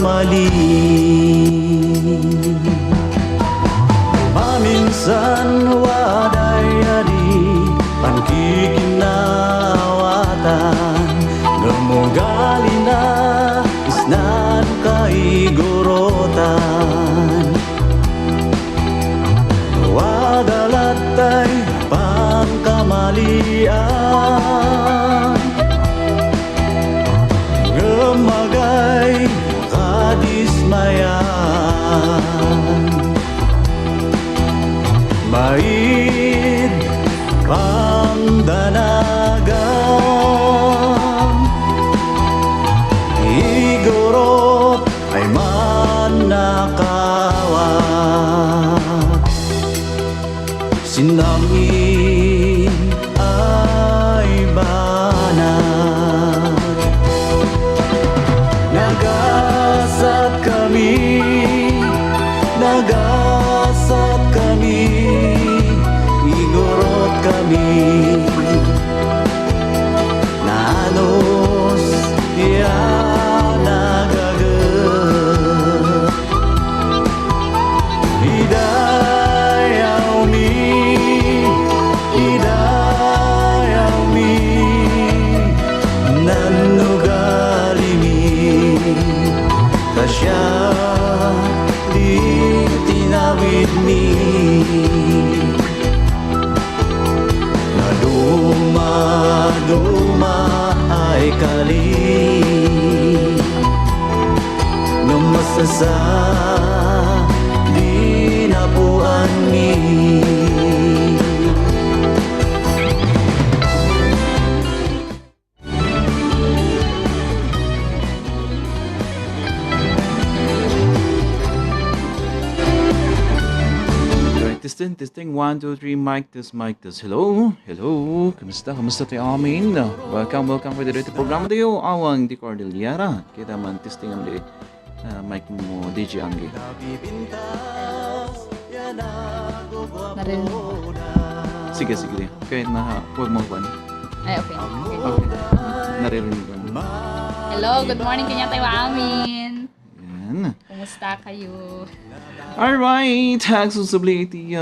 kamali. Maminsan waday adi pangkikinawatan, gamugali na isnan kaigurotan. Wadalatay pangkamalian, gemagay kadismayan. Maid pangdanagan, igorot ay manakawat. Sinangin ay banat, nagasat kami, nagasat kami, igorot kami, nanos yan nagagat. Hidayaw mi, hidayaw mi, nanugali mi, kasya di tinawid mi. Naduma-duma ay kali, numasasa di napuan mi. Testing, 1, 2, 3, mic test. Hello, kamusta tayo amin? Welcome for the programa tayo, awang di Cordillera. Kita man testing ang di mic mo, DJ Anggi. Narinig mo ba? Sige, kahit na huwag mo ba? Ay, okay. Naririnig ko. Hello, good morning kanya tayo amin. Yan. Kumusta kayo? Alright, exclusively iti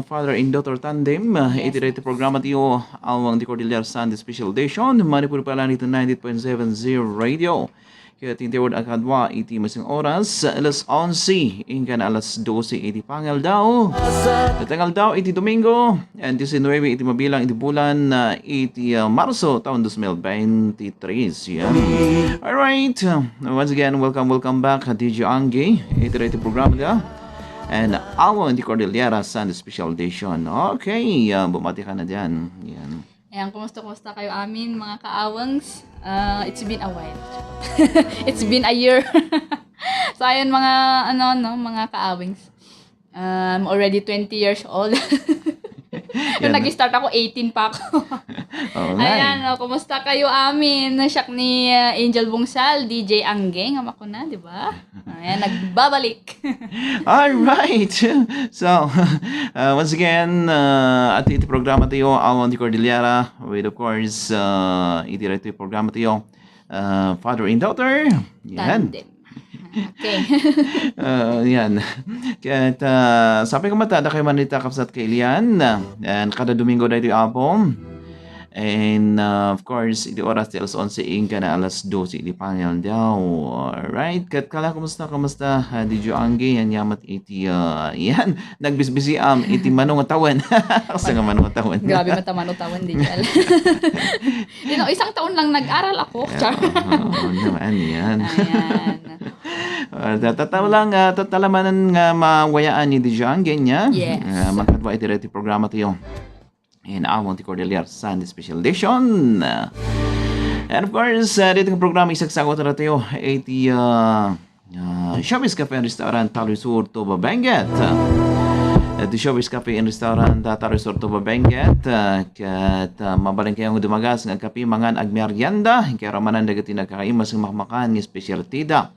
father and daughter tandem. Iti rete programa tiyo awang di Cordillera Sunday Special Edition. Manipur pala nito 98.70 Radio. Kaya tintiwad akadwa iti masing oras alas 11 hingga alas 12 iti pangal daw. Tatangal daw iti Domingo and 19 iti mabilang iti bulan iti Marso taon 2023. Yan. Alright, once again welcome back DJ Anggi. Iti rete programa niya. And awang di Cordillera Sunday Special Edition. Okay, bumati ka na dyan. Yan. Ayan, kumusta kayo amin mga kaawangs? It's been a while. It's been a year. So ayun mga mga kaawings. Already 20 years old. Nung nag-start ako, 18 pa ako. Ayan, kumusta kayo amin? Siyak ni Angel Bungsal, DJ Anggeng, ako na, di ba? Ayan, nagbabalik. Alright. So, once again, at iti programa tayo, awang di Cordillera, with of course, iti rito yung programa tayo, father and daughter. Yan. Tandem. Okay. Yan. Kaya sabi ko mata, da kayo manita kapsat kay Lian. And kada Domingo na ito yung apom. And of course, iti oras ti alas 11 ka na alas 12 iti panel daw. Alright. Kat kala, kumusta? Di jo Anggi, yan yamat iti, yan. Nagbisbisi iti manong tawan. Kasi nga manong tawan. Grabe matamanong tawan din yan. Isang taon lang nag-aral ako. Oo naman, yan. Ayan. Tatalamanan nga mawayaan ni DJ Anggi niya. Yes. Magkadwa iti reti programa tayo. And awang ti Cordillera Sunday Special Edition. And of course, dito ng programa isagsagot na tayo iti Showbiz Cafe and Restaurant Taloy Sur, Toba Benguet. Iti Showbiz Cafe and Restaurant Taloy Sur, Toba Benguet. Kat mabaling kayong dumagas ng kape mangan agmerienda. Kaya ramanan dagati nagkakaimas ng makmakan ng specialtida.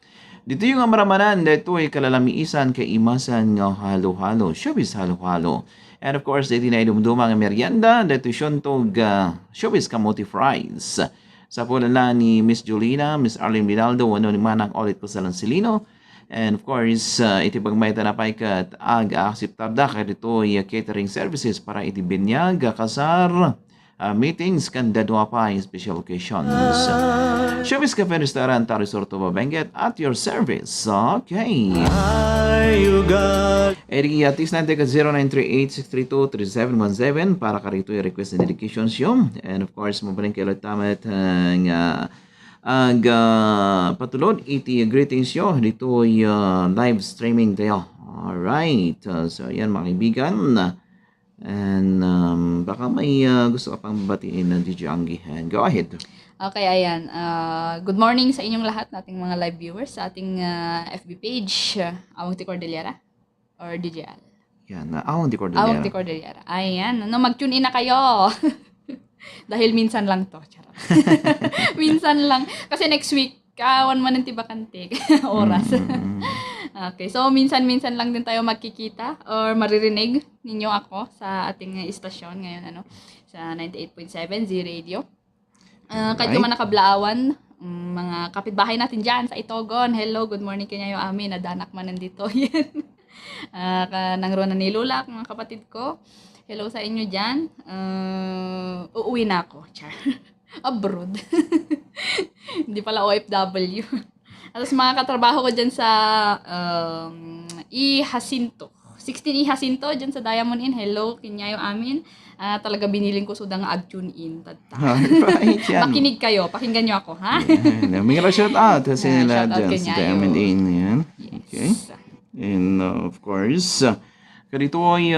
Dito yung amaramanan, dito ay kalalamiisan kay imasan ng halo-halo. Showbiz halo-halo. And of course, dito na idumdumang merienda, dito siyentog Showbiz Kamote Fries. Sa pulala ni Miss Jolina, Miss Arlene Vidaldo, wano ni Manang ulit ko sa Lancelino. And of course, iti pagmayta na pay kat ag-aksiptar da dito catering services para iti binyag, kasar, meetings, kan dadwa pa special occasions. Showbiz Cafe Restaurant, Resorto Benguet at your service. Okay. Eri atis natin ka 0938-632-3717 para ka rito i-request na dedications yung. And of course, mabaling kayo tamat nga patulod iti greetings yo dito live streaming tayo. Alright. So yan mga kaibigan. And baka may gusto ka pang batiin na DJ Anggi. And go ahead. Okay, ayan. Good morning sa inyong lahat, nating mga live viewers sa ating FB page, Awang T. Cordillera or DJL. Yan, Awang T. Cordillera. Awang T. Cordillera. Ayan, mag-tune in na kayo. Dahil minsan lang to. Charot. Minsan lang. Kasi next week, kawan man ng tibakante. Oras. Okay, so minsan-minsan lang din tayo magkikita or maririnig ninyo ako sa ating istasyon ngayon, sa 98.7 Z Radio. Kahit man nakablaawan, mga kapitbahay natin dyan sa Itogon. Hello, good morning kanyayo amin. Nadanak man nandito. Yan. Nangro na ni Lula, mga kapatid ko. Hello sa inyo dyan. Uuwi na ako. Char. Abroad. Hindi pala OFW. Tapos mga katrabaho ko dyan sa Jacinto. 16 Jacinto dyan sa Diamond Inn. Hello, kinyayo amin. Talaga biniling ko sudang ag-tune in. Right, yan. Makinig kayo. Pakinggan nyo ako, ha? May shout out kasi nila shout out dyan sa Diamond Inn. Yan. Okay. And of course, dito ay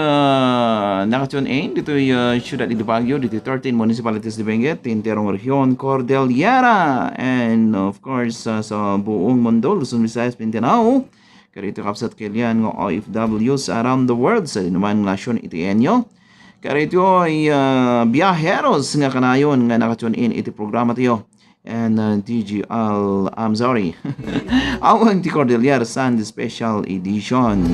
nakatune in. Dito ay Ciudad de Baguio. Dito 13 municipalities de Benguet. Tinterong Region, Cordillera. And of course, sa buong mundo, Luzon, Visayas, Mindanao. Karito kapsat kailan ng OFWs around the world sa inuman nasyon iti enyo. Karito ay biyaheros nga kanayon nga nakatune in iti programa tiyo. And DGL, I'm sorry. Awang T. Cordillera Sunday Special Edition.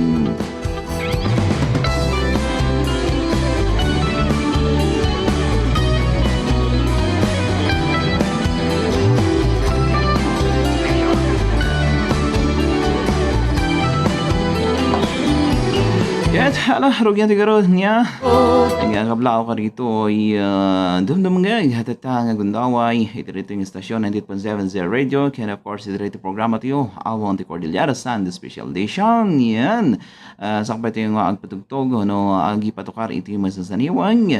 Yat, rugyan tigaro niya. Nga kablao ka rito ay dumdum nga hatata nga gundaway. Ito rito yung estasyon 98.7 Z Radio. Can of course ito rito programa tiyo. Awang T. Cordillera Sunday Special Edition. Yan. Sakpa ito yung agpatugtog. Agi patukar ito yung masasaniwang.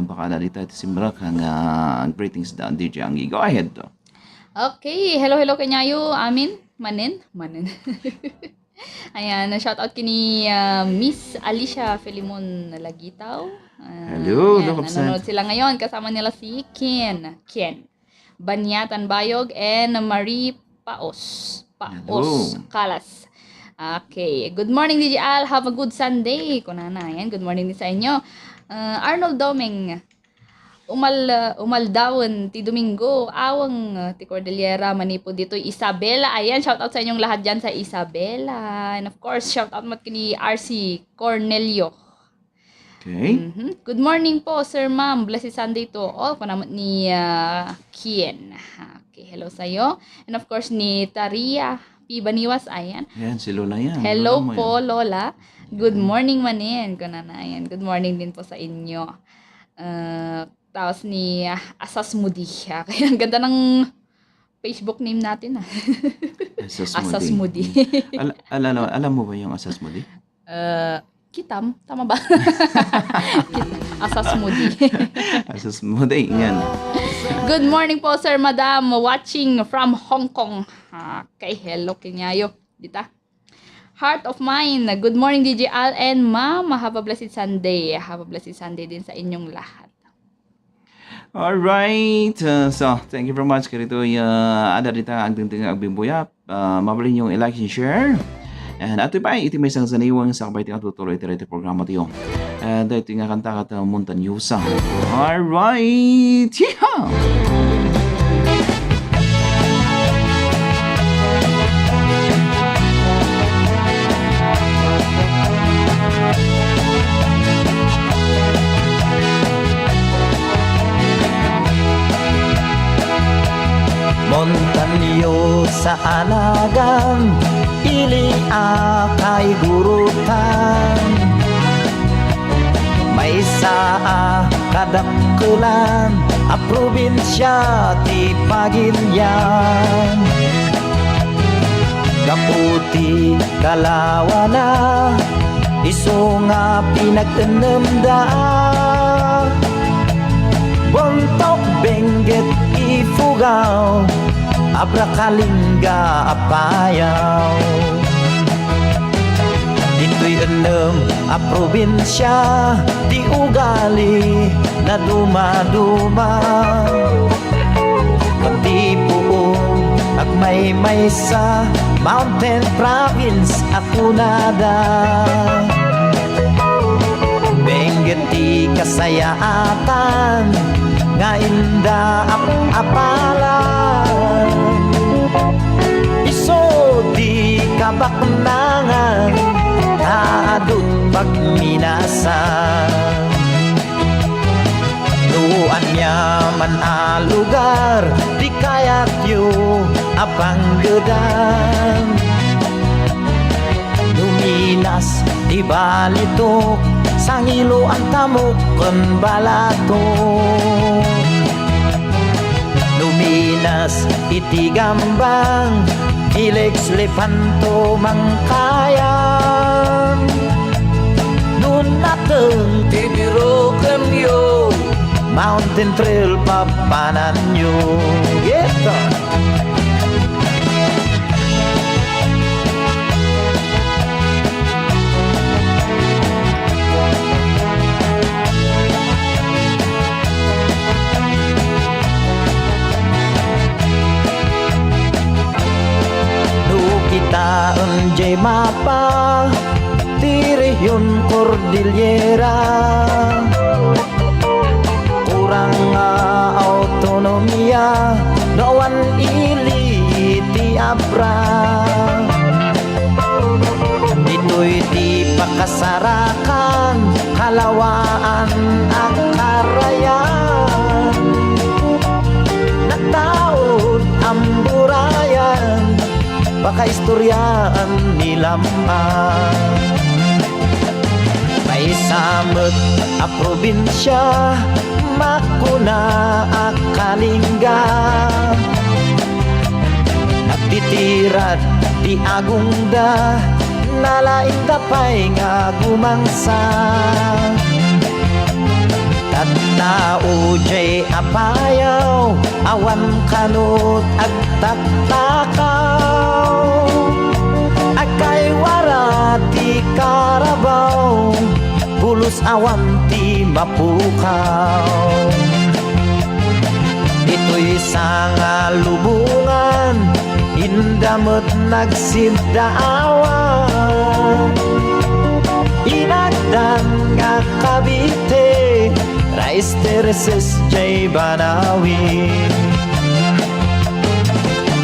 Baka na dito ito simbrak ang greetings da DJ Anggi. Go ahead. Okay. Hello kanyayo amin. Manin. Ayan, shoutout kini Miss Alicia Felimon Lagitaw. Hello, nanonood sila ngayon. Kasama nila si Ken Banyatan Bayog and Marie Paos Kalas. Okay, good morning DJ Al. Have a good Sunday. Kunana, ayan, good morning din sa inyo. Arnold Doming. Umaldawon ti Domingo, Awang T. Cordillera, Manipo dito, Isabela. Ayan, shout out sa inyong lahat dyan sa Isabela. And of course, shout out mat kini RC Cornelio. Okay. Good morning po, sir, ma'am. Blessed Sunday to all. Kunamat ni Kien. Okay, hello sa'yo. And of course, ni Taria P. Baniwas. Ayan. Ayan, si Lola yan. Hello po, Lola. Good morning manin. Kunana, ayan. Good morning din po sa inyo. Tapos ni Asas Moody. Kaya ang ganda ng Facebook name natin. Asas Moody. Alam mo ba yung Asas Moody? Kitam. Tama ba? Asas Moody. Asas Moody. Yan. Good morning po, sir, madam. Watching from Hong Kong. Okay, hello, kinyayo. Dita. Heart of mine. Good morning, DJ Al and ma'am. Have a blessed Sunday. Have a blessed Sunday din sa inyong lahat. Alright, so thank you very much karito ada dita agding agbibuyap mabalin yung i-like and share and ato pa iti may isang saniwang sa kabay tinga tutuloy iti programa tiyo and ito nga kanta kat Montanyusa. Alright, yeah! Montanyo sa anagan, dili kay gurutan. May saa kadakkelan a probinsya ti Pagilian. Kaputi kalawana isu nga pinag-enem da. Bontok Benguet Ifugao Abrakalingga Apayao. Dito'y enem a probinsya di ugali na dumaduma. Kundi puong agmay-may sa Mountain Province ako nada. Benguet ti kasayaatan nga inda apalan. Iso di kabaknangan kaadut pagminasan. Nuan niya man a lugar di kayat yu apang gedang. Luminas di balitok sangilo ang tamok kon balatok. Luminas iti gambang Ilex Lepanto Mangkayan. Nun nateng ti biro kemyo Mountain Trail papanan nyo. Gitu. Kita enjay mapa di rehiyon Cordillera. Kurang autonomia nawan ili ti abra. Dito'y di pakasarakan kalawaan ang karayan. Nagtaod ang burayan baka istoryaan nilaman. May samot a probinsya makuna a Kalingga. Nagtitirad di agungda nalaing tapay nga gumangsa. Tattao jay apayaw awan kanot ag taktakaw. Akay warati Karabaw pulos awan ti mapukaw. Ito'y sanga lubungan indamot nagsidaawan. Inagdan nga Cavite Rice terraces jay banawin.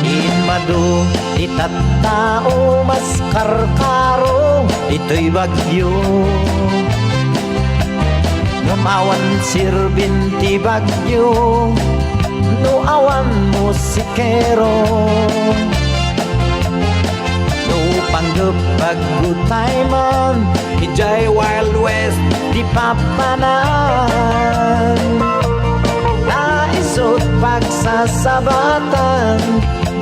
Inmado itattao mas karkaro ito'y bagyo. Numawan sirbin ti bagyo no awan musikero. No panggap pagutay man ijay Wild West di papanan. Naisot pagsasabatan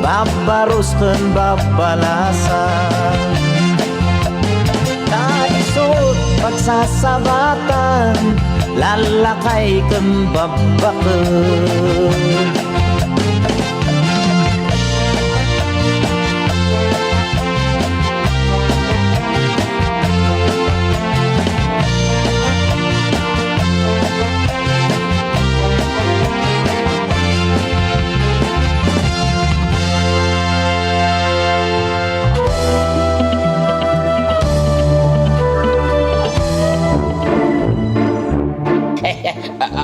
babaruston babalasan. Naisot pagsasabatan lalakay kang babakan.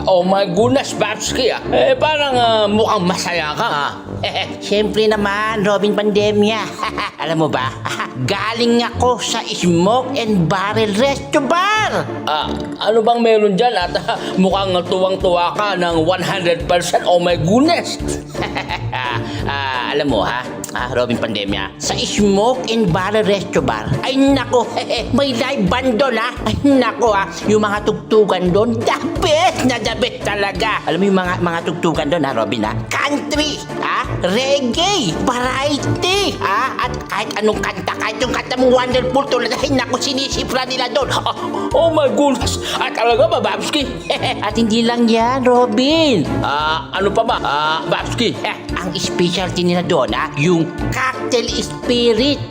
Oh my goodness, Babski ah. Parang mukhang masaya ka ah. Siyempre naman, Robin Pandemya. Alam mo ba, galing ako sa Smoke and Barrel Resto Bar. Ano bang meron dyan at mukhang tuwang-tuwa ka ng 100%? Oh my goodness. Alam mo ha, Robin Pandemya, sa Smoke and Barrel Resto Bar, ay nako, may live band doon ha. Ay nako yung mga tugtugan doon, the best na the best talaga. Alam mo yung mga tugtugan doon Robin country, reggae, variety, at kahit anong kanta, kahit yung kanta mong Wonderful tulad, ay nako, sinisipra nila doon. Oh my goodness! Talaga ba, Babski? At hindi lang yan, Robin. Ano pa ba? Babski? Ang specialty nila doon, yung cocktail spirit,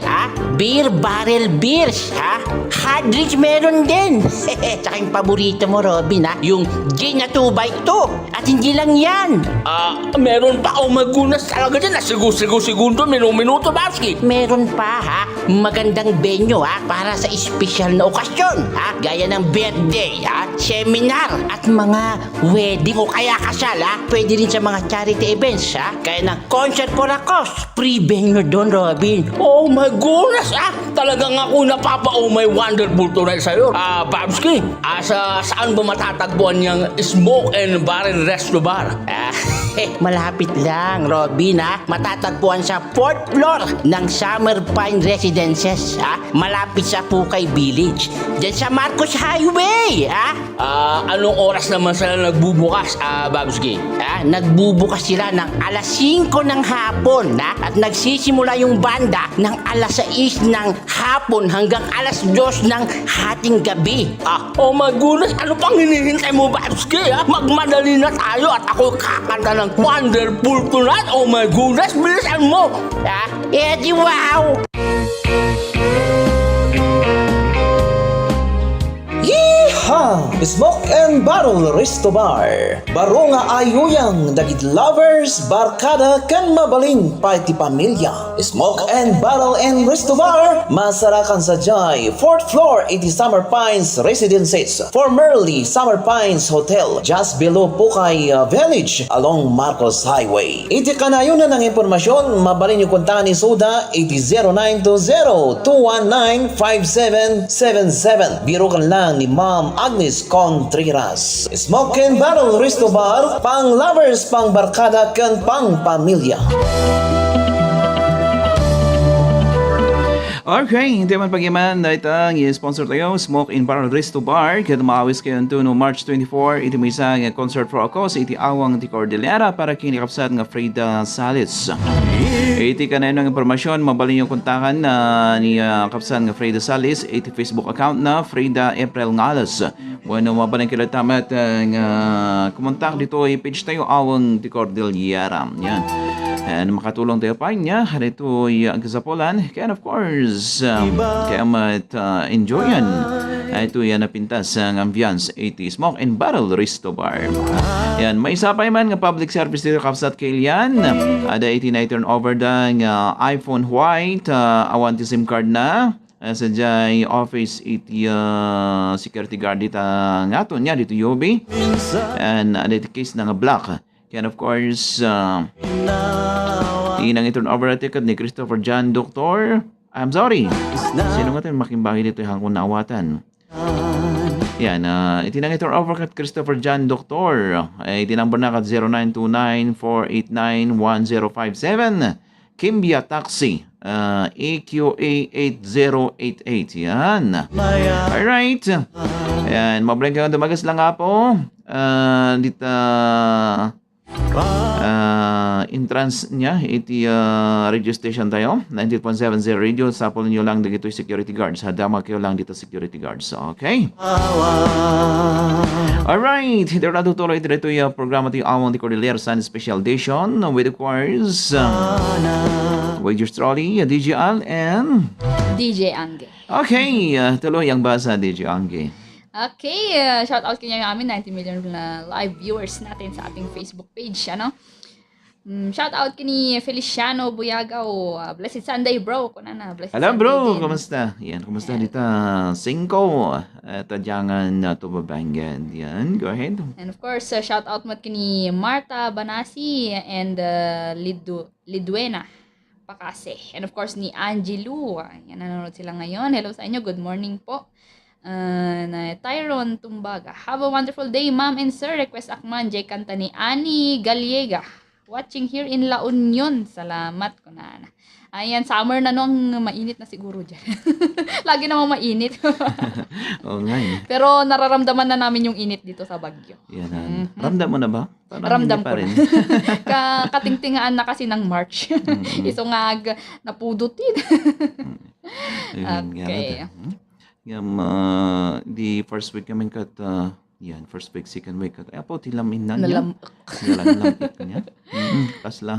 beer barrel beers, hard drinks meron din. Tsaka yung paborito mo, Robin, yung gin na 2x2. At hindi lang yan. Meron pa. Oh my goodness, talaga dyan. Segundo, minuto, Babski. Meron pa, magandang venue, para sa espesyal na okasyon, gaya ng birthday, seminar, at mga wedding o kaya kasal, pwede rin sa mga charity events, kaya ng concert for a cause. Free venue doon, Robin. Oh my goodness, talagang ako napapa-oh my wonderful tunay sa'yo. Babski, saan ba matatagpuan niyang Smoke and Barrel Resto Bar? Malapit lang, Robin, matatagpuan sa 4th floor ng Summer Pine Residences, malapit sa Pukay Village, dyan sa Marcos Highway, Anong oras naman sila nagbubukas, Babski? Nagbubukas sila ng alas 5 ng hapon, at nagsisimula yung banda ng alas 6 ng hapon hanggang alas 2 ng hating gabi. Oh my goodness, ano pang hinihintay mo, Babski? Magmadali na tayo at ako kakanta ng Wonderful tonight. Oh my goodness, bilisan mo! Di wow! Smoke and Barrel Resto Bar. Baro nga ayuyang dagit lovers, barkada kan mabaling party pamilya. Smoke and Barrel and Resto Bar, masarakan sa Jai, 4th floor, 80 Summer Pines Residences, formerly Summer Pines Hotel, just below Pukay Village, along Marcos Highway. Iti kanayon na ng impormasyon, mabalin yung kontahan ni Suda, 809202195777. Biro kan lang ni Ma'am Agnes Contreras. Smoke and Barrel Resto Bar, pang lovers, pang barkada, kan pang pamilya. Okay, hindi man pag-iman na itang i-sponsor tayo, Smoke in Barrel Resto Bar. Kaya tumawis kayo no March 24, iti may isang concert for ako sa iti awang ti Cordillera para kinikapsat nga Frida Salis. Iti ka na yun ang informasyon, mabalin yung kontakan ni kapsat nga Frida Salis, iti Facebook account na Frida April Ngalas. Bueno, mabalin kila tamat nga kumontak dito i-page tayo awang ti Cordillera. Yan. And makatulong tayo pa niya. Ito ang kasapulan. And of course, kaya enjoy yan. Ito yan napintas ang ambience 80 Smoke and Barrel Resto Bar. Yan, may isa pa man nga public service dito kapsat kailan. Ada 89 turnover da nga iPhone white. Awan ti SIM card na. Sa jay office iti security guard dito nga to niya dito Yobi. And ada iti case na nga black. And of course, inang iturn over at ticket ni Christopher John Doctor. I'm sorry. Sino nga tayo makimbagi dito yung hangkong naawatan? Yan, itinang iturn over kat Christopher John Doctor. Itinumber na kat 0929-489-1057. Kimbia Taxi. AQA 8088. Yan. Alright. Yan, mabreng ka dumagas lang nga po. Dito, entrance niya iti radio station tayo 90.70 radio sapol niyo lang dito security guards hadama kayo lang dito security guards okay alright dito na tutuloy dito yung programa tayo awang di Cordillera Sun Special Edition with of course with your trolley DJ Al and DJ Angge. okay tuloy ang basa DJ Angge. Okay, shout out kanya namin 90 million na live viewers natin sa ating Facebook page, ano? Shout out kini Feliciano Buyagaw. Blessed Sunday, bro. Kuna na, blessed Hello Sunday bro, din. kumusta? Yan, kumusta dito? Cinco. Tadyangan na tubabanggan. Yan, go ahead. And of course, shout out mo kini Marta Banasi and Lidwena Pakase. And of course, ni Angelo. Yan, nanonood sila ngayon. Hello sa inyo. Good morning po. Na Tyrone Tumbaga. Have a wonderful day, ma'am and sir. Request Akman, J. Kanta ni Annie Galiega. Watching here in La Union. Salamat ko na. Ayan, summer na no, ang mainit na siguro dyan. Lagi namang mainit. Oo nga eh. Pero nararamdaman na namin yung init dito sa Baguio. Yan. Ramdam mo na ba? Parang Ramdam hindi pa ko rin. na. Katingtingaan na kasi ng March. Iso nga napudutin. Ayun, Okay. The first week kami kat, yan, first week, second week kat, apo, tilamin na niya. Nalam- Nalamit niya. Kasla,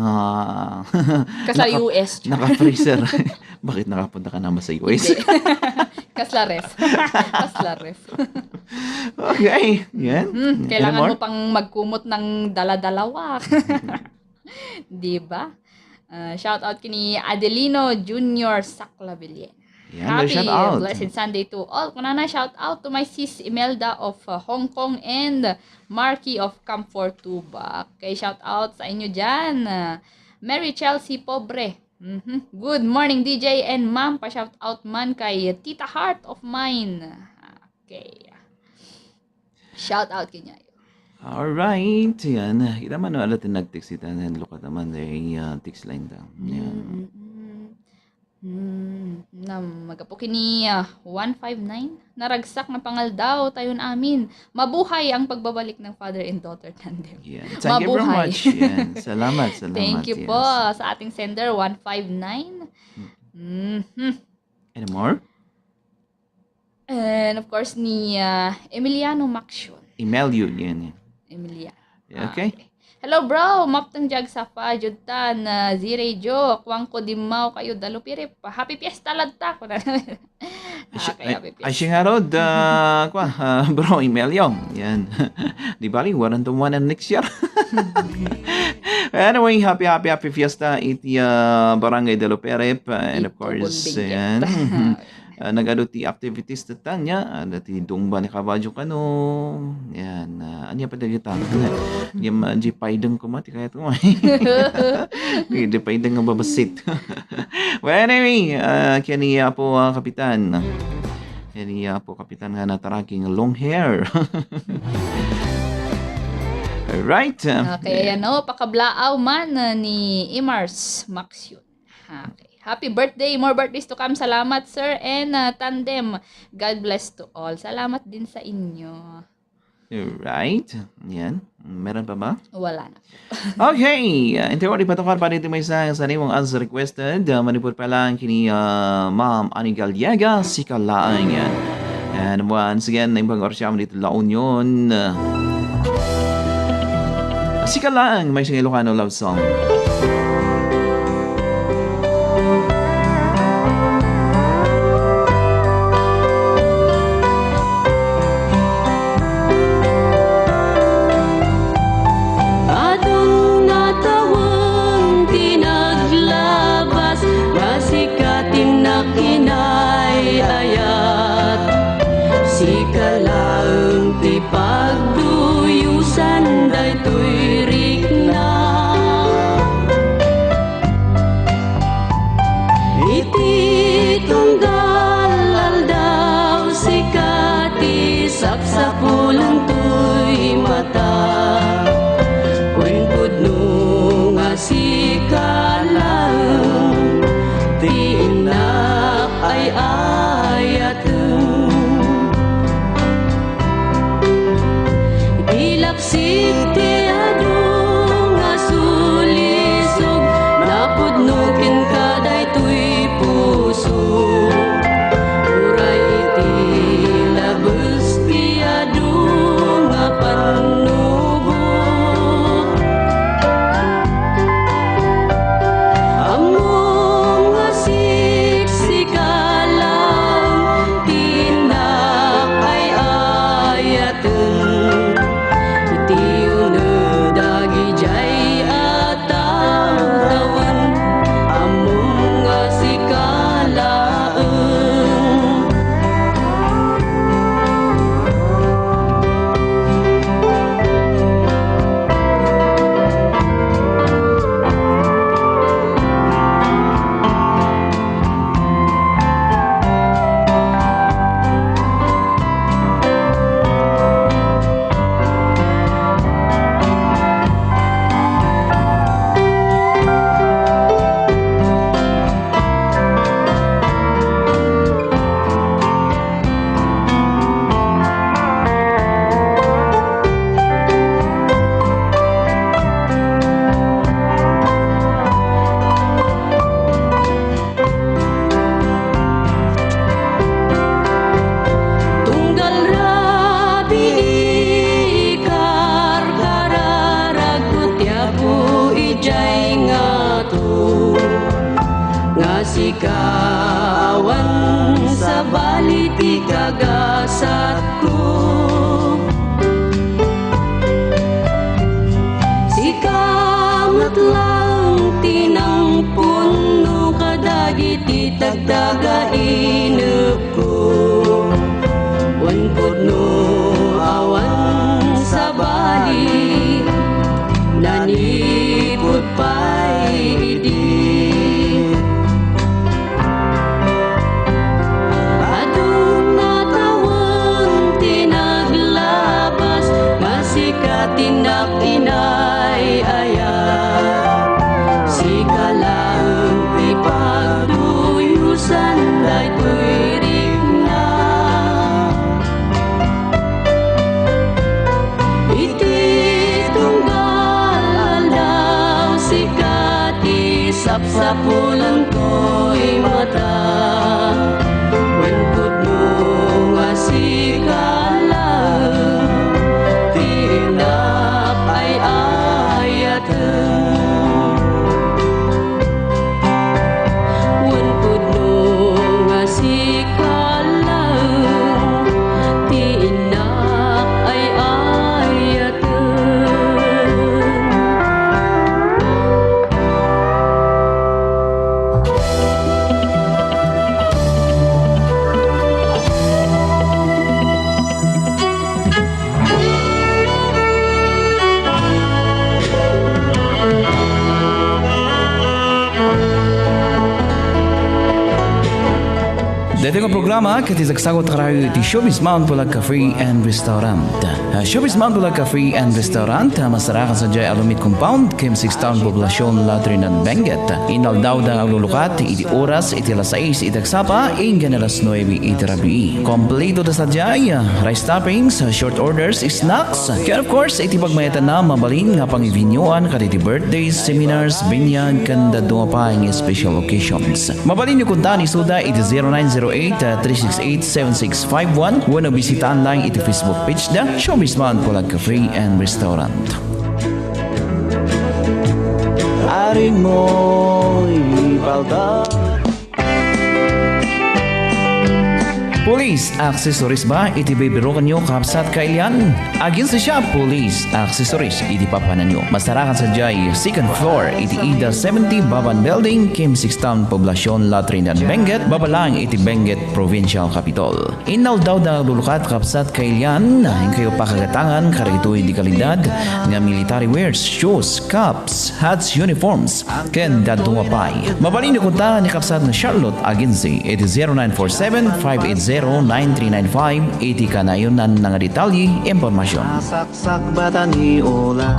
Kasla US. naka-freezer. Bakit nakapunta ka naman sa US? Hindi. Kasla ref. Kasla ref. Okay, yan. Kailangan Any mo more? pang magkumot ng dala-dalawa. Di ba? Shout out kini Adelino Junior Saclavillien. Yan, Happy shout out. blessed Sunday to all. Kunana, shout out to my sis Imelda of Hong Kong and Marky of Camphor Tubac. Okay, shout out sa inyo dyan. Mary Chelsea Pobre. Good morning DJ and ma'am. Pa-shout out man kay Tita Heart of Mine. Okay. Shout out kanya. Alright, yan. Kita man alat nag-text ita and look at naman ay text line ta. Yan. Na magapo kini 159 naragsak na pangal daw tayon amin. Mabuhay ang pagbabalik ng father and daughter tandem. Yan. Thank you very Mabuhay. much. Yan. Salamat. Thank you yes. po sa ating sender 159. Any more? And of course ni Emiliano Maction. Email you. Yan. Emilia. Okay. Hello bro, maptang jag sa pajutan Zire Jo, kwang ko dimaw kayo dalupirip. Happy Fiesta ladta ko na. Happy Ay, Fiesta. siya nga rod, bro, email yun. Yan. Di bali, waran tumuan next year. Anyway, happy fiesta iti Barangay de Loperep. And of Ito, course, Bonbinget. yan. Nagado ti activities na tanya. Dati dungba ni Kabadyo kano. Yan. Anya pa dali tang. Yung di paidang ko mati kaya ito. Di paidang nga babasit. Well, anyway, kaya niya po kapitan. Kaya niya po kapitan nga nataraking long hair. Alright. Okay, ano, pakablaaw man ni Imars Maxion. Okay. Happy birthday, more birthdays to come. Salamat sir and tandem. God bless to all. Salamat din sa inyo. Alright. Yan. Meron pa ba? Wala na. Okay. Ito ko ipatukar pa dito may isang sa nimong as requested. Manipur pa lang kini Ma'am Ani Gallega, si Kalaang yan. And once again, naimbang orsya dito La Union. Si Kalaang, may isang Ilocano love song. Atong natawang tinaglabas, masikating na kinayayat. Si kalaang ti pagduyusan daytoy rikna. Iti tunggal daw sikati sapsapulang tuy mata. Si kalang tinak ay ayateng ilapsik ti adung asulisog napudnukin kaday tuy puso uray iti labes ti adung panugot. Among siksikalang awan sa baliti kagasat ko. Sikamot lang tinangpon no kadagiti tagdaga inep ko. Wanpod no awan sa bali nanipod pa'y idi. Atong natawan tinaglabas masika inay ayat. Sikalang ipagduyusan daytoy rikna. Iti tunggal daw sikati sapsapulan ko'y mata. Wanpod no nga sikalang tinap ay ayatan. Wanpod no nga sikalang tinap ay ayatan. Dito ang programa katisagsagot karayo iti Showbiz Mount Pulag Cafe and Restaurant. Showbiz Mount Pulag Cafe and Restaurant, masarakan sa Jay Alumit Compound, Kim 6 Town Poblasyon, Latrinan, Benguet. Inaldaw da ang lulukat, iti oras, iti alas 6, itagsapa, inggan alas 9, iti rabi. Kompleto da sa Jay, rice toppings, short orders, snacks. Kaya of course, iti pagmayatan na mabalin nga pangivinyoan kaditi birthdays, seminars, binyag, kanda dumapay ng special occasions. Mabalin nyo kunta ni Suda, iti 0908-368-7651. Wano bisitahan lang iti Facebook page da Showbiz Mount Pulag Cafe and Restaurant. Aring mo ipalta. Police accessories ba iti bibirukan nyo kapsat kailian? Agin sa siya police accessories iti papanan nyo. Masarakan sa Jay, second floor iti Ida 70 Baban Building, Kim 6 Town Poblasyon, Latrinan, Benguet, babalang iti Benguet Provincial Capital. Inal daw da lulukat kapsat kailian, nahin kayo pakagatangan karitoy di kalidad nga military wears, shoes, caps, hats, uniforms, ken dadungapay. Mabalin nyo kunta ni kapsat na Charlotte Agency iti 0947-580-9395 iti kanayonan nga detalye impormasyon. Saksak bata ni Ola.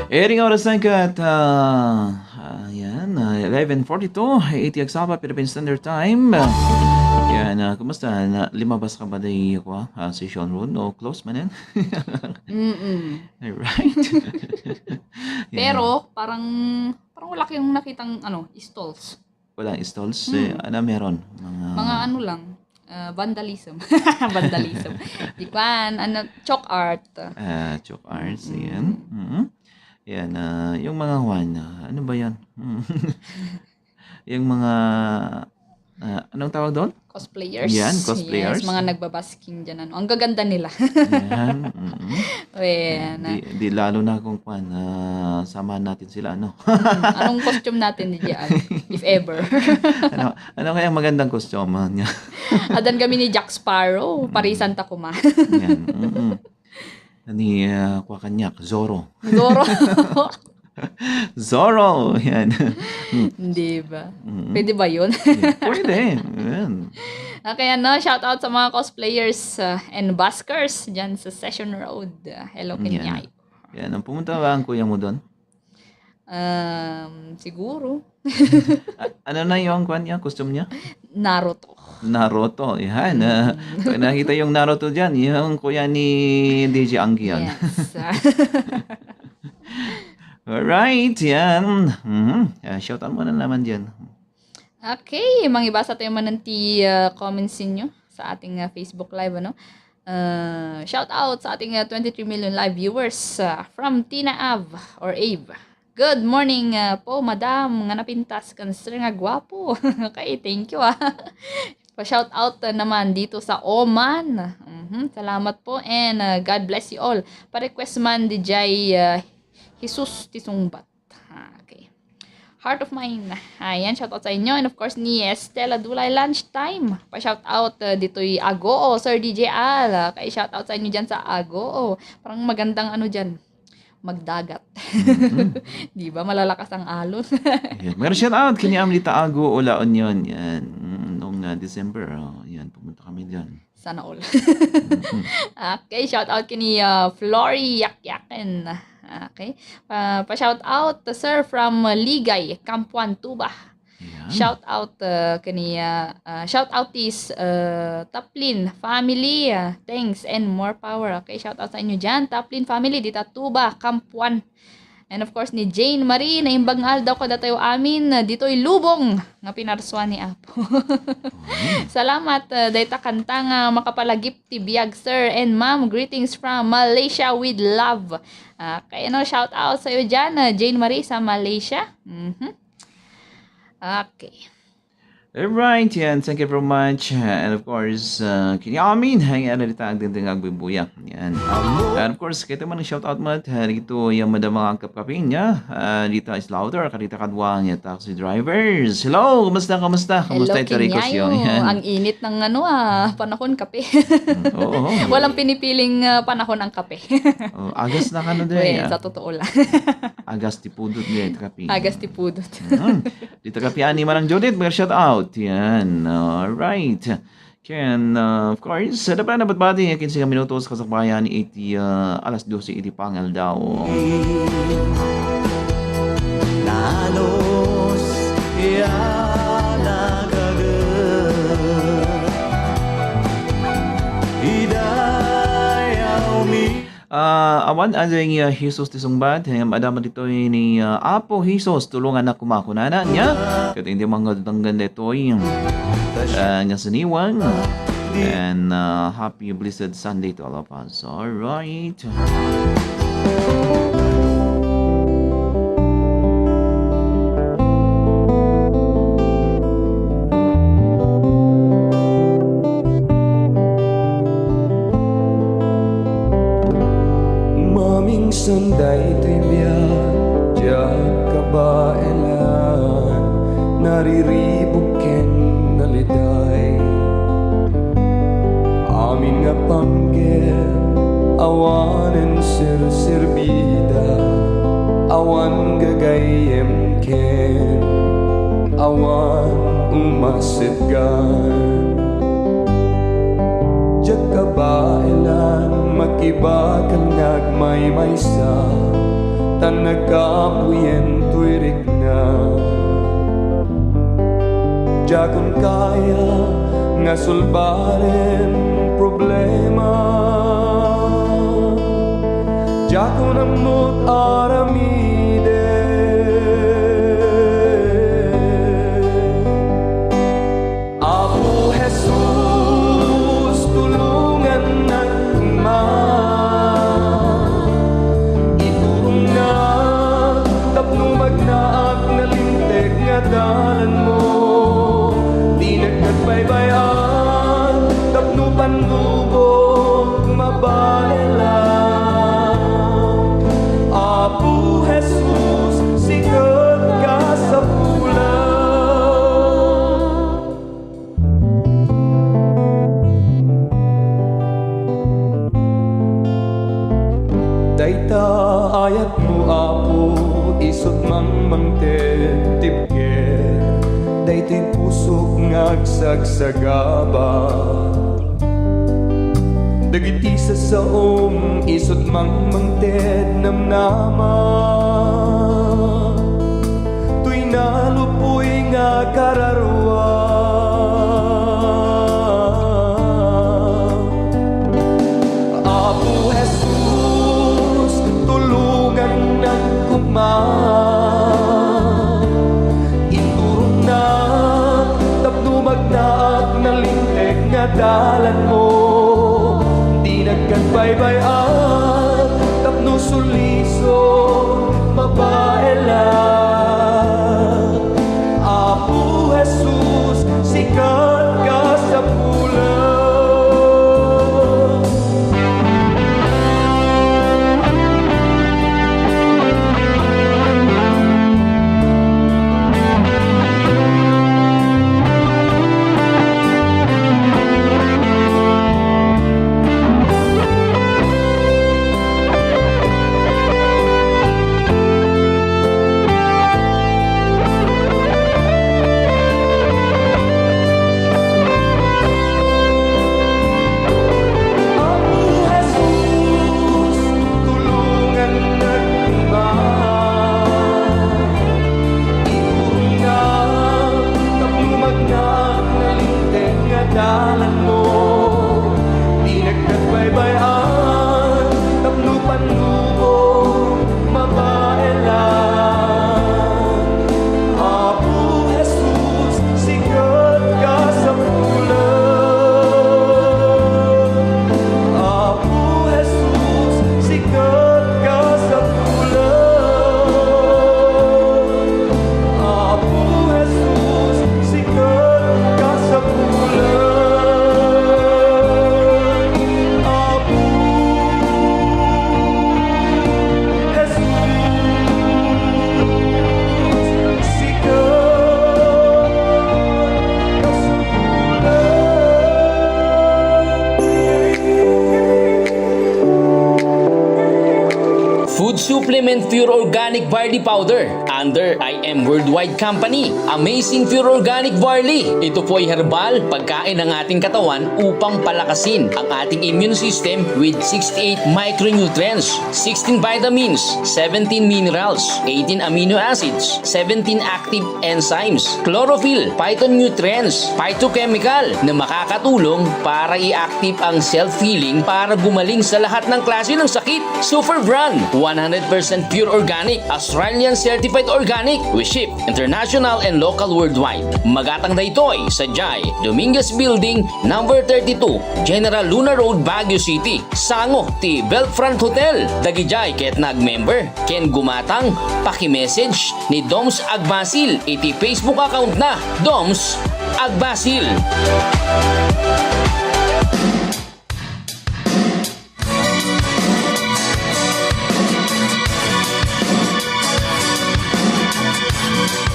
Ering oras na kat 11:42 iti agsapa Philippine Standard Time. Yan, kumusta? Limabas ka ba day ko session room o close man yan? Alright. Pero parang wala kayong nakitang stalls. Walang stalls. Ano meron? Mga ano lang, vandalism. Vandalism. Di ba? Chalk art. Chalk arts, yan. Yan, yung mga ano ba yan? Yung mga, anong tawag doon? Cosplayers. Yan, cosplayers. Yes, mga nagbabasking dyan. Ang gaganda nila. Yan. Di lalo na kung samahan natin sila, anong costume natin diyan? If ever. ano kaya magandang costume niya? Adan kami ni Jack Sparrow, parisan ta kuma. Yan. Ni Kwakanyak, Zorro. Zorro! Yan. Hindi ba? Pwede ba yun? Pwede. Yan. Kaya shout out sa mga cosplayers and buskers dyan sa Session Road. Hello, Kenyay. Yan. Ang pumunta ba ang kuya mo doon? Siguro. Ano na yung costume niya? Naruto. Yan. Pag nakita yung Naruto dyan, yung kuya ni DJ Anggi yan. Yes. Alright, yan. Shout out mo na naman dyan. Okay, mangibasa tayo mananti comments ninyo sa ating Facebook Live, shout out sa ating 23 million live viewers from Tina Av or Ave. Good morning po, madam. Nga napintas kan sir nga gwapo. Okay, thank you Pa-shout out naman dito sa Oman. Salamat po and God bless you all. Pa-request man di jay Jesus Tisungbat. Okay. Heart of Mine. Ayan, shout out sa inyo. And of course, ni Estela Dulay Lunchtime. Pa-shout out dito'y Agoo, Sir DJ Al. Kaya shout out sa inyo dyan sa Agoo. Parang magandang ano dyan, magdagat. Di ba? Malalakas ang alon. Yan. Meron shout out kini Amlita Ago Olaon yun. Yan. Noong December. Yan, pumunta kami dyan. Sana all. Okay, shout out kini Flory Yakyaken. Okay. Pa-shout out sir from Ligay, Kampuan, Tuba. Yan. Shout out shout out is Taplin family. Thanks and more power. Okay, shout out sa inyo diyan, Taplin family dito Tuba, Kampuan. And of course ni Jane Marie na imbangal daw ko datayo amin dito'y lubong nga pinarswa ni Apo. Salamat dayta kanta nga makapalagip ti biyag sir and ma'am, greetings from Malaysia with love. Kaya no, shout out sa iyo diyan Jane Marie sa Malaysia. Okay. Alright, yan. Thank you very much. And of course, kini amin, hanggang na dito ang dinding agbibuyak. Yan. And of course, kita man ang shoutout mo. Dito yung madamang kapkapin niya. Dito is louder. Karita kadwang yung taxi drivers. Hello! Kamusta? Kamusta ito, Ricos Kinyayo. yun? Yan. Ang init ng panahon kape. Oo. Walang pinipiling panahon ang kape. Agas na ka na Wait, din. sa totoo lang. Agas tipudot din. Kapi. Agas tipudot. Dito kapi ani man ang Judith. May shoutout. Yan. Alright. Ken, of course, sa dapat na batbati, 15 minutos kasakbayan ni 80, alas 12, 80 pangal daw. Nanos Awan ading Jesus ti sungbat, madama dito ni Apo Jesus, tulungan na kumakunana niya. Kat hindi mga datanggan dito nga saniwang. And happy blessed Sunday to all of us. Alright. Sanday trivia, diyak kabailan, nariribukin naliday. Amin nga panggil, awanan sirsirbida, awan gagayem ken, awan umasitgan. Diyak kabailan, makibakan ngagmay maysa, tan nagkapuyen tuirik na. Diakon kaya nga sulbarin problema, diakon amot aramide. Apo Jesus, tulungan na iturong na tapno magnaak na lintek nga dalan mo, di nagkagbaybayan tapno panlubog mabalang. Apo Jesus, sikat ka sa pulang. Dayta ayat mo Apo, isot mang mangted tipker, dayto'y pusok ngagsagsagaba. Dagiti sa saom, isot mang mangted namnama, tuy nalupoy nga kararwa. Apo Jesus, tulungan ng iturong na tapno magnaak na lintek nga dalan mo, di nagkagbaybayan tapno suliso mabaela. and Pure Organic Barley Powder under IM Worldwide Company. Amazing Pure Organic Barley. Ito po ay herbal, pagkain ng ating katawan upang palakasin ang ating immune system with 68 micronutrients, 16 vitamins, 17 minerals, 18 amino acids, 17 active enzymes, chlorophyll, phytonutrients, phytochemical na makakatulong para i-active ang self-healing para gumaling sa lahat ng klase ng sakit. Super Brand, 100% pure organic, Australian certified organic. We ship international and local worldwide. Magatang Daytoy sa Jai Dominguez Building, number 32, General Luna Road, Baguio City. Sango ti Belfront Hotel. Dagijay ket nag-member. Ken gumatang paki-message ni Doms Agbasil iti Facebook account na Doms Agbasil.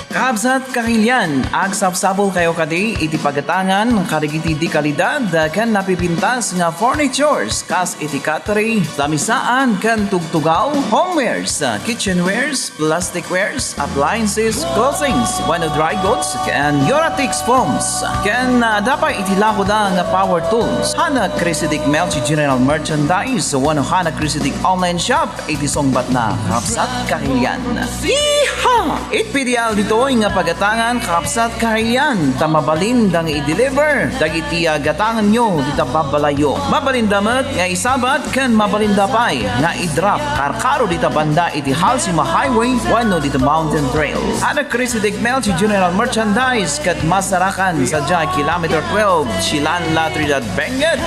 Kabsat kakilyan, agsapsabol kayo kadi iti pagatangan karigiti di kalidad kan napipintas nga furnitures kas iti katri, lamisaan kan tugtugaw, homewares, kitchenwares, plasticwares, appliances, clothings, wano dry goods, kan Euratix foams, kan dapat iti lakoda nga power tools. Hana Crisidik Melchi General Merchandise, wano Hana Crisidik online shop, iti songbat na kabsat kakilyan. Yeehaw! Itpidial dito nga pagatangan kapsat kahilyan tamabalin dang i-deliver dagiti gatangan nyo dita babalayo mabalindamet nga isabat kan mabalindapay nga i-drop karkaro dita banda iti Halsima Highway wano dita Mountain Trail. Ana Crisidik Melchi General Merchandise kat masarakan sa Jai Kilometer 12 Silan Latridad Benguet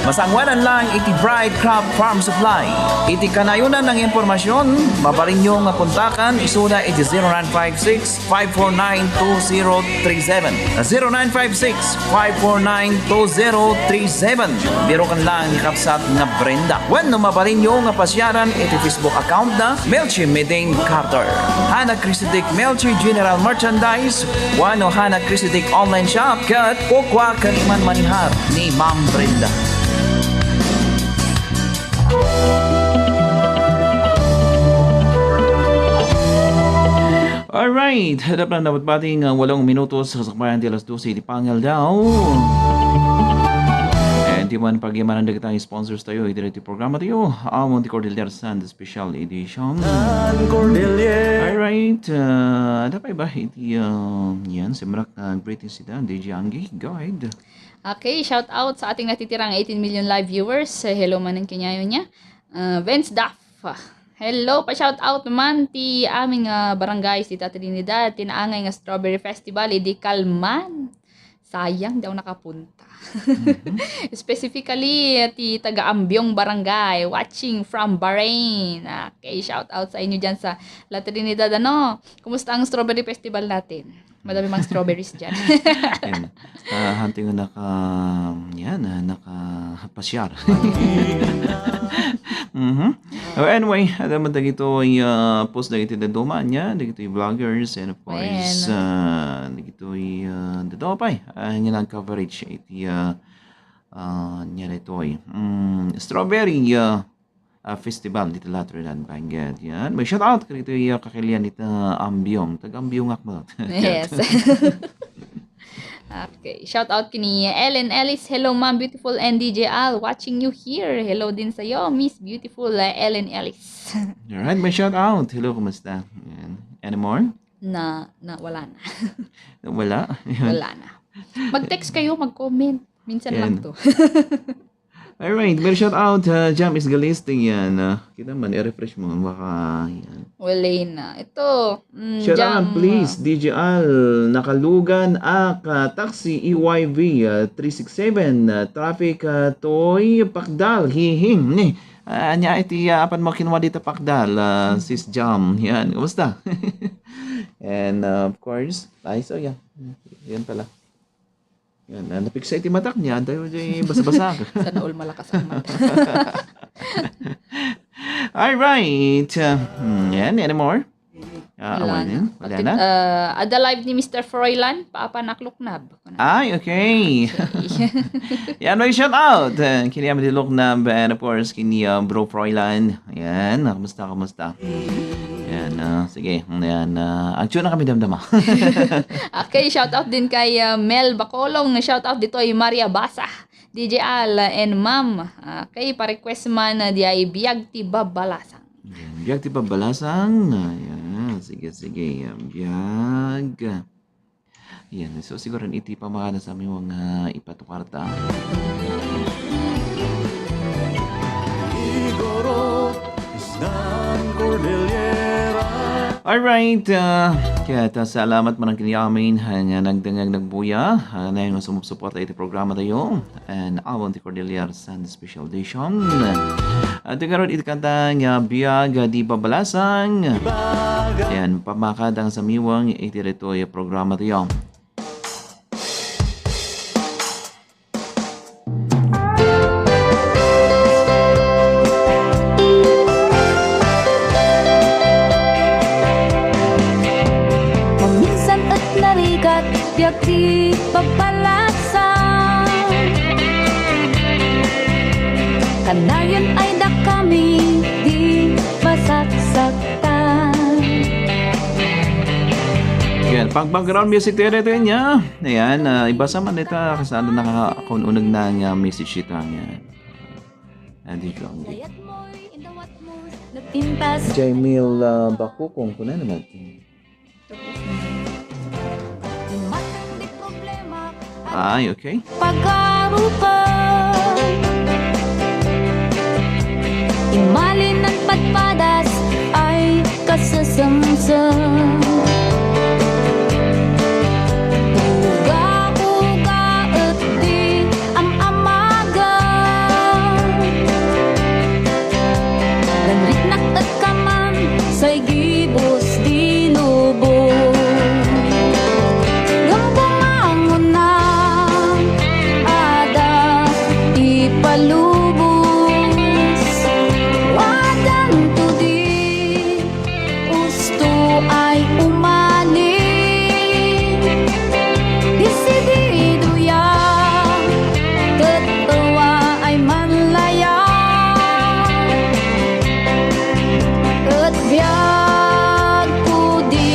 masangwanan lang iti Bright Crop Farm Supply. Iti kanayunan ng impormasyon mabalin nyo nga kontakan isuna iti 0956-549-2037 0956-549-2037. Biro kan lang ni Kapsat nga Brenda. When no mabalin nyo nga pasyaran iti Facebook account na Melchi Medane Carter. Hana Crisidik Melchi General Merchandise wano Hana Crisidik online shop kat kukwa kaniman manihar ni Ma'am Brenda. Alright, hadap na dapat bating 8 minutos sa sakbayan di alas 12 di pangal daw. And di man pag-imanan na kita sponsors tayo, iti programa tayo, Amon di Cordillera Sand Special Edition. Alright, dapat ba iti yan, simrak greetings sila, DJ Anggi, go ahead. Okay, shout out sa ating natitirang 18 million live viewers. Hello man ang kinyayo niya. Vince Duff. Hello, pa-shout out naman ti aming barangay si Trinidad, tinaangay nga Strawberry Festival, di Kalman. Sayang daw nakapunta. Specifically, ti taga-Ambyong Barangay, watching from Bahrain. Okay, shout out sa inyo dyan sa La Trinidad. Ano, kumusta ang Strawberry Festival natin? Madami mang strawberries dyan. Hunting nakapasyar. Anyway, alam mo dagito ay post dagito na dumaan niya, dagito ay vloggers and of course dagito ay dadopay ang ilang coverage iti niya na ito ay strawberry festival dito Latridad Benguet. Yan. May shout out dito ay kakilian dito Ambyong. Taga-Ambyong akmo. Yes. Okay. Shout out kini Ellen Ellis. Hello, Ma'am Beautiful and DJ Al. Watching you here. Hello din sa'yo, Miss Beautiful Ellen Ellis. Alright, may shout out. Hello, kumusta? Yan. Any more? Wala na. Wala? Wala na. Mag-text kayo, mag-comment. Minsan lang to. Alright, may shout out. Jam is Galisting yan. Kita man, i-refresh mo. Baka yan. Wala na. Ito. Shout out please, DJ Al. Nakalugan taxi EYV 367. Traffic Toy Pakdal. Hihing. Anya iti apan mo kinuha dito Pakdal. Sis Jam. Yan. Kumusta? And of course, so yan. Yan pala. Yan, napiksa iti matak niya, dahil basa-basa. Sana all malakas ang mata. Alright. Yan, any more? Awanin? Wala Pati, na? Ada live ni Mr. Froilan, Paapanaklugnab. Ay, okay. Yan, may shout out. Kini Amity Luknab and of course, kini Bro Froilan. Yan, kamusta? Yan, sige. Yan, action na kami damdama. Okay, shout out din kay Mel Bacolong. Shout out dito ay Maria Basa, DJ Al, and Ma'am. Okay, pa-request man di ay Biag ti Babalasang. Yan, biyag ti pabalasang. Yan, sige. Yan, biyag. Yan, so siguro iti pamakana sa aming mga ipatukarta. Alright, kaya salamat man ang kiniyamin nga nagdangag nagbuya na yung sumusuporta iti programa tayo and awon ti Cordillera Sun Special Edition at karon iti kanta nga biyag di babalasang yan pamakadang sa miwang iti rito yung programa tayo. Minsan at narigat, biyak di pagpalasan. Kanayon ay da kami di masaksaktan. Yan, pang background music tayo ito niya. Ayan, ibasa man ito kasano nakakakununag na nga message ito. Yan. Dito ang Layat mo'y indawat mo, nagpintas. Jaimil Bakukong kuna naman. Matang di problema, Ay, okay. pag-arupan. Imalin ng padpadas ay kasasamsam. Uga-uga at di ang amaga. Nanritnak at kaman sa'y gibos di lubog. Gambangangon na ada ipalubos. Wadan to di gusto ay umaling. Desidido yan, tatawa ay manlaya. At biyag ko di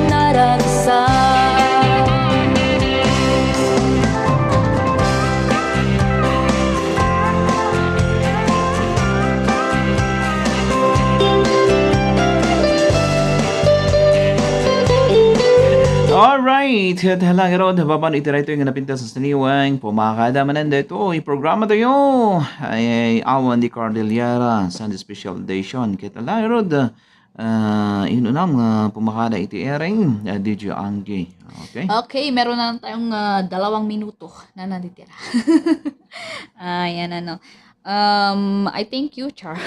naragsak. Alright, halang ron, baban itiray ito yung napinta sa saniwang pumakada mananda ito. I-programa tayo ay awan di Cordillera Sunday Special Edition. Kita lang ron, inunang pumakada iti ering DJ Angge. Okay? Okay, meron na tayong 2 minuto na natitira. Ayan, ano. I thank you, Char,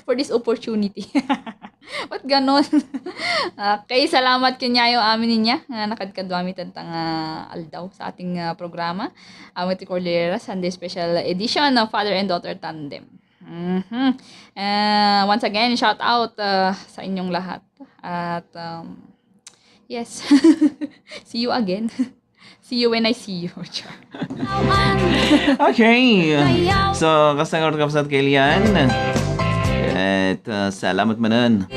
for this opportunity. Ba't ganon? Okay, salamat kanyayo amin niya nga nakadkadwami tantang aldaw sa ating programa. Amity Cordillera Sunday Special Edition of Father and Daughter Tandem. Once again, shout out sa inyong lahat. At yes, see you again. See you when I see you. Char. Okay. So, kasangot ka sa Kilian. At salamat manan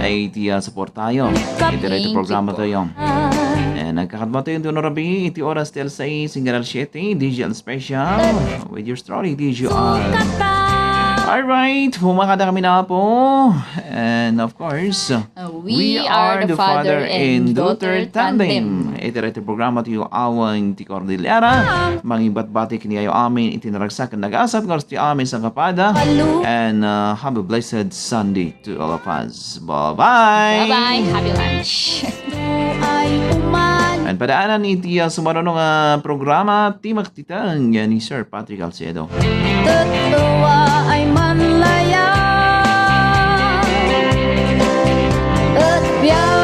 ay iti support tayo. Iti rin iti programa tayo. And nagkakadma tayo doon rabi iti oras tel 6 hinggang 7 digital special with your story digital. Alright, pumakada kami na po. And of course, We are the father and daughter tandem. Ito rin iti programa tayo awang ti Cordillera. Mangibat bati kiniyayo amin itinaragsak ang nag-asat ng ti amin sa kapada. And have a blessed Sunday to all of us. Bye-bye! Bye-bye. Happy lunch. Ay umaling. And padaanan iti sumarunong programa Timak Titang yan ni Sir Patrick Alcedo. Tatawa ay manlaya. At biyag